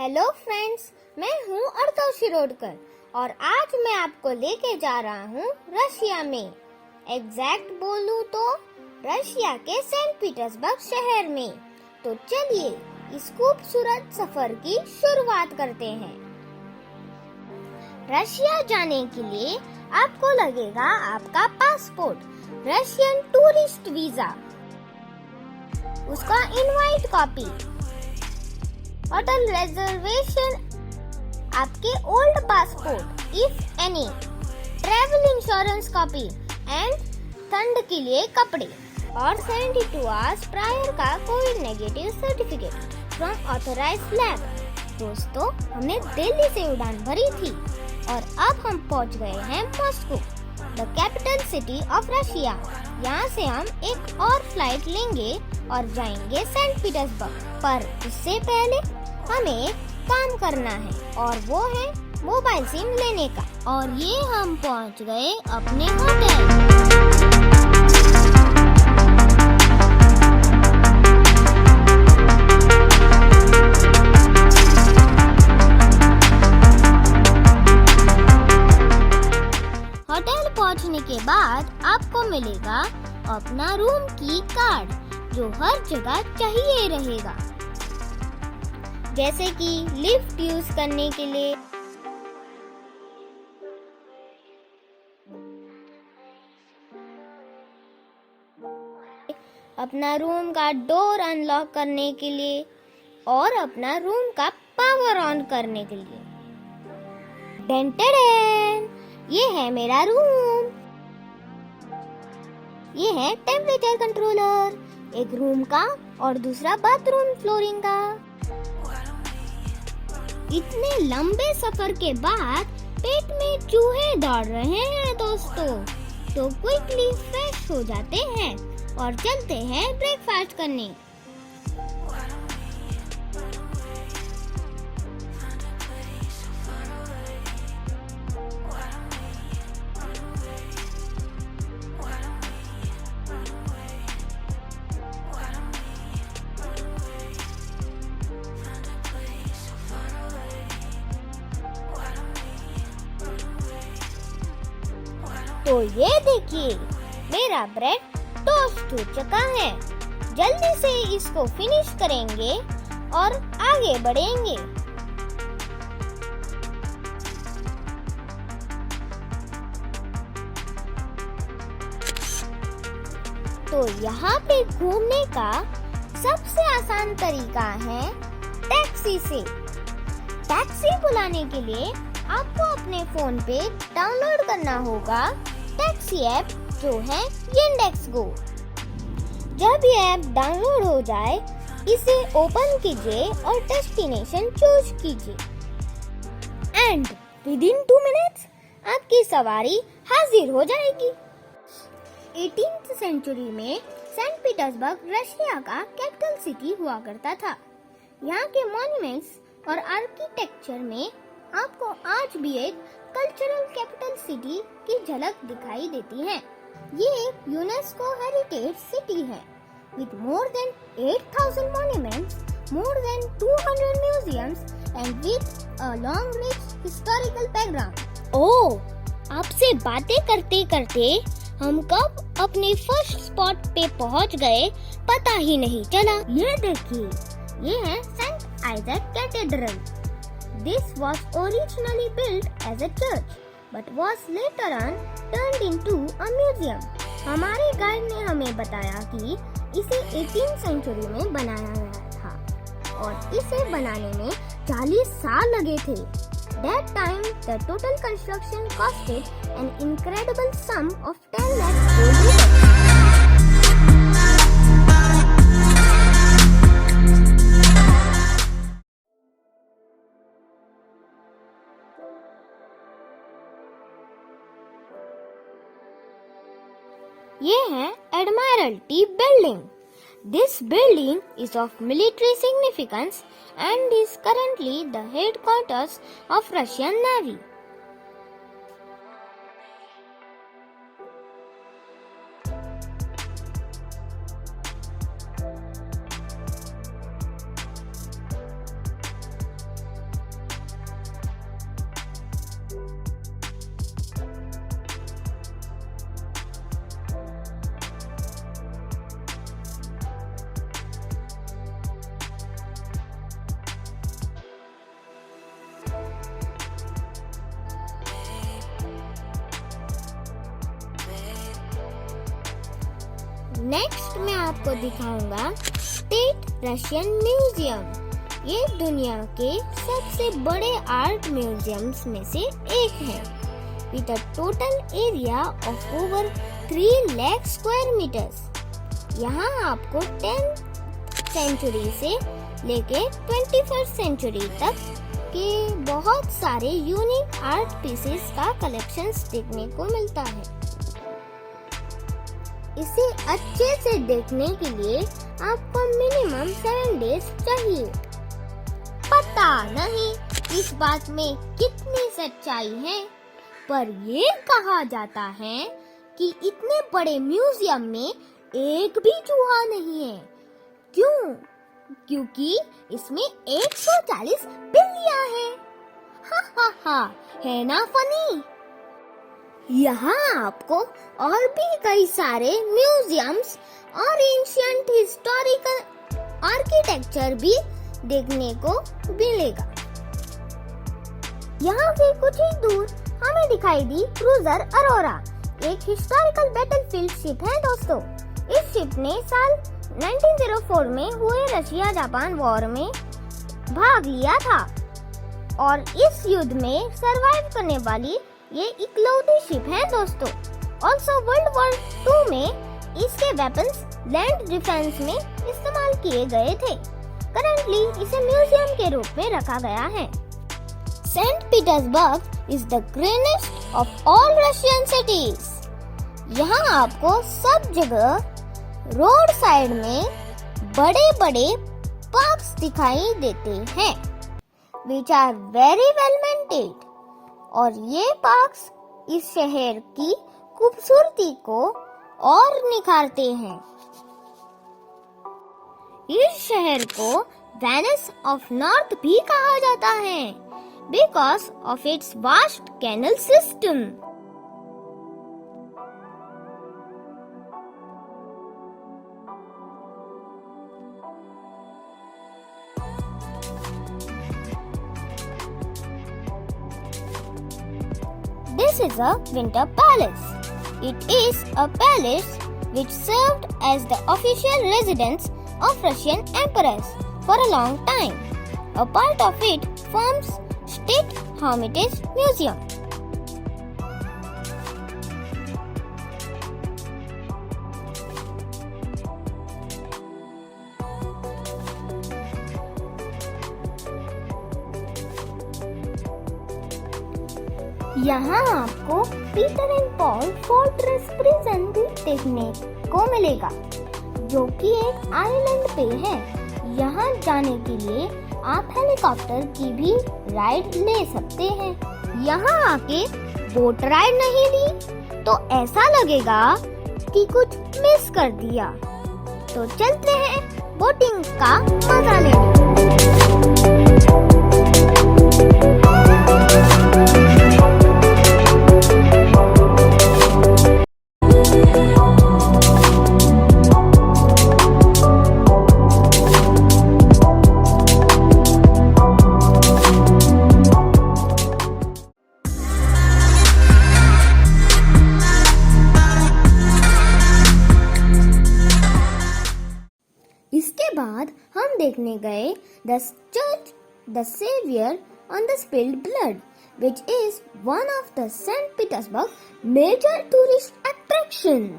Hello friends, मैं हूँ अर्तो शिरोडकर और आज मैं आपको लेके जा रहा हूँ रशिया में। एग्जैक्ट बोलूँ तो रशिया के सेंट पीटर्सबर्ग शहर में। तो चलिए इस खूबसूरत सफर की शुरुआत करते हैं। रशिया जाने के लिए आपको लगेगा आपका पासपोर्ट, रशियन टूरिस्ट वीजा, उसका इनवाइट कॉपी, होटल रिजर्वेशन, आपके old passport if any, travel insurance copy and ठंड के लिए कपड़े और 72 आवर्स प्रायर का Covid negative certificate from authorised lab. दोस्तों, हमने दिल्ली से उड़ान भरी थी और अब हम पहुंच गए हैं Moscow, the capital city of Russia. यहाँ से हम एक और फ्लाइट लेंगे और जाएंगे सेंट पीटर्सबर्ग। पर इससे पहले हमें काम करना है और वो है मोबाइल सिम लेने का। और ये हम पहुंच गए अपने होटल। होटल पहुंचने के बाद आपको मिलेगा अपना रूम की कार्ड, जो हर जगह चाहिए रहेगा, जैसे कि लिफ्ट यूज करने के लिए, अपना रूम का डोर अनलॉक करने के लिए और अपना रूम का पावर ऑन करने के लिए। डेंटेडेन, ये है मेरा रूम। ये है टेम्परेचर कंट्रोलर, एक रूम का और दूसरा बाथरूम फ्लोरिंग का। इतने लंबे सफर के बाद पेट में चूहे दौड़ रहे हैं दोस्तों, तो क्विकली फ्रेश हो जाते हैं और चलते हैं ब्रेकफास्ट करने। तो ये देखिए, मेरा ब्रेड टोस्ट हो चुका है। जल्दी से इसको फिनिश करेंगे और आगे बढ़ेंगे। तो यहाँ पे घूमने का सबसे आसान तरीका है टैक्सी से। टैक्सी बुलाने के लिए आपको अपने फोन पे डाउनलोड करना होगा टैक्सी ऐप, जो है Yandex.Go। जब ये ऐप डाउनलोड हो जाए, इसे ओपन कीजिए और डेस्टिनेशन चूज कीजिए एंड विद इन 2 मिनट्स आपकी सवारी हाजिर हो जाएगी। 18th सेंचुरी में सेंट पीटर्सबर्ग रशिया का कैपिटल सिटी हुआ करता था। यहाँ के मॉन्यूमेंट्स और आर्किटेक्चर में आपको आज भी एक कल्चरल कैपिटल सिटी की झलक दिखाई देती है। ये एक यूनेस्को हेरिटेज सिटी है with more than 8,000 monuments, more than 200 museums and with a long rich historical background. ओह, आपसे बातें करते करते हम कब अपने फर्स्ट स्पॉट पे पहुंच गए पता ही नहीं चला। ये देखिए, ये है Saint Isaac cathedral. This was originally built as a church, but was later on turned into a museum. हमारे गाइड ने हमें बताया कि इसे 18th सेंचुरी में बनाया गया था और इसे बनाने में 40 साल लगे थे। That time, the total construction costed an incredible sum of 10 lakh gold rupees. ये है एडमायरल्टी building. This building is of military significance and is currently the headquarters of Russian Navy. Next मैं आपको दिखाऊंगा स्टेट रशियन म्यूजियम। ये दुनिया के सबसे बड़े आर्ट म्यूजियम्स में से एक है, with a total area of over 3 lakh square metres. यहाँ आपको 10th सेंचुरी से लेके 21st सेंचुरी तक के बहुत सारे यूनिक आर्ट पीसेस का कलेक्शंस देखने को मिलता है। इसे अच्छे से देखने के लिए आपको मिनिमम 7 डेज चाहिए। पता नहीं इस बात में कितनी सच्चाई है, पर ये कहा जाता है कि इतने बड़े म्यूजियम में एक भी चूहा नहीं है। क्यों? क्योंकि इसमें 140 बिल्लियां हैं। हा, है ना फनी? यहाँ आपको और भी कई सारे म्यूजियम्स और एंशिएंट हिस्टोरिकल आर्किटेक्चर भी देखने को मिलेगा। यहाँ से कुछ ही दूर हमें दिखाई दी क्रूजर अरोरा, एक हिस्टोरिकल बैटलफील्ड शिप है दोस्तों। इस शिप ने साल 1904 में हुए रशिया जापान वॉर में भाग लिया था और इस युद्ध में सरवाइव करने वाली ये इकलौती शिप है दोस्तों। ऑल्सो वर्ल्ड वॉर 2 में इसके वेपन्स लैंड डिफेंस में इस्तेमाल किए गए थे। करंटली इसे म्यूजियम के रूप में रखा गया है। Saint Petersburg is the greatest of all Russian cities. यहाँ आपको सब जगह रोड साइड में बड़े बड़े पार्क्स दिखाई देते हैं, which are very well maintained, और ये पार्क्स इस शहर की खूबसूरती को और निखारते हैं। इस शहर को वेनिस ऑफ नॉर्थ भी कहा जाता है, because of its vast canal system. This is a winter palace. It is a palace which served as the official residence of Russian emperors for a long time. A part of it forms State Hermitage Museum. यहाँ आपको Peter and Paul fortress prison भी देखने को मिलेगा, जो कि एक island पे है। यहाँ जाने के लिए आप हेलीकॉप्टर की भी राइड ले सकते हैं। यहाँ आके बोट राइड नहीं ली तो ऐसा लगेगा कि कुछ मिस कर दिया। तो चलते हैं बोटिंग का मजा लेने। इसके बाद हम देखने गए the church the saviour on the spilled blood, which is one of the St. Petersburg major tourist attraction.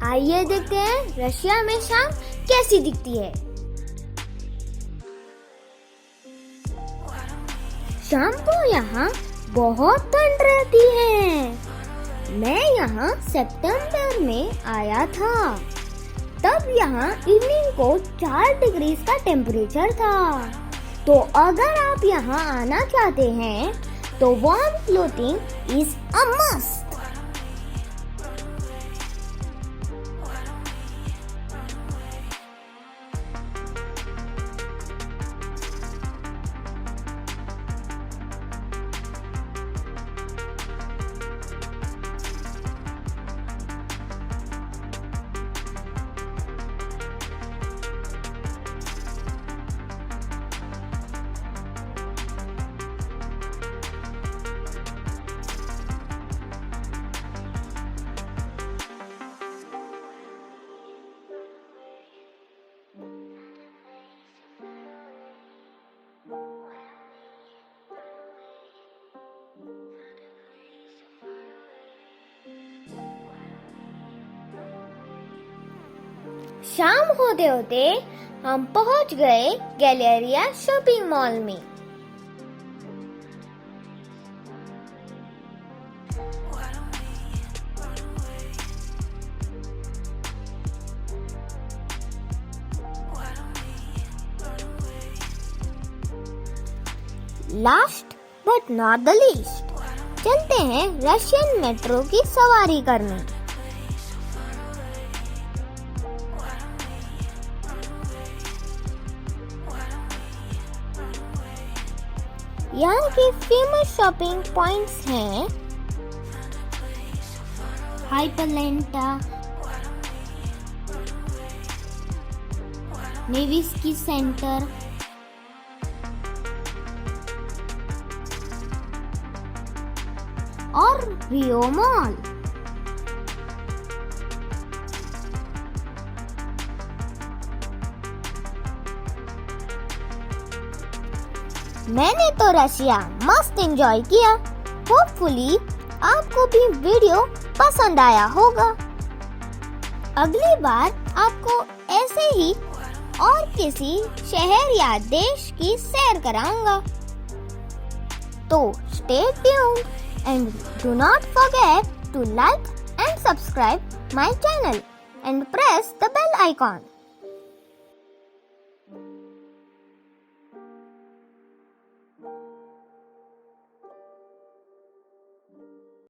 आइए देखते हैं रशिया में शाम कैसी दिखती है। शाम को यहाँ बहुत ठंड रहती है। मैं यहाँ सितंबर में आया था, तब यहाँ इवनिंग को 4 डिग्री का टेम्परेचर था। तो अगर आप यहाँ आना चाहते हैं तो warm clothing is a must. शाम होते होते हम पहुंच गए गैलेरिया शॉपिंग मॉल में। Last but not the least, चलते हैं रशियन मेट्रो की सवारी करने। यहाँ के फेमस शॉपिंग पॉइंट्स हैं हाइपरलेंटा, नेविस्की सेंटर, और रियो मॉल। मैंने तो रशिया मस्त एंजॉय किया। होपफुली आपको भी वीडियो पसंद आया होगा। अगली बार आपको ऐसे ही और किसी शहर या देश की सैर कराऊंगा। तो stay tuned and do not forget to like and subscribe my channel and press the bell icon.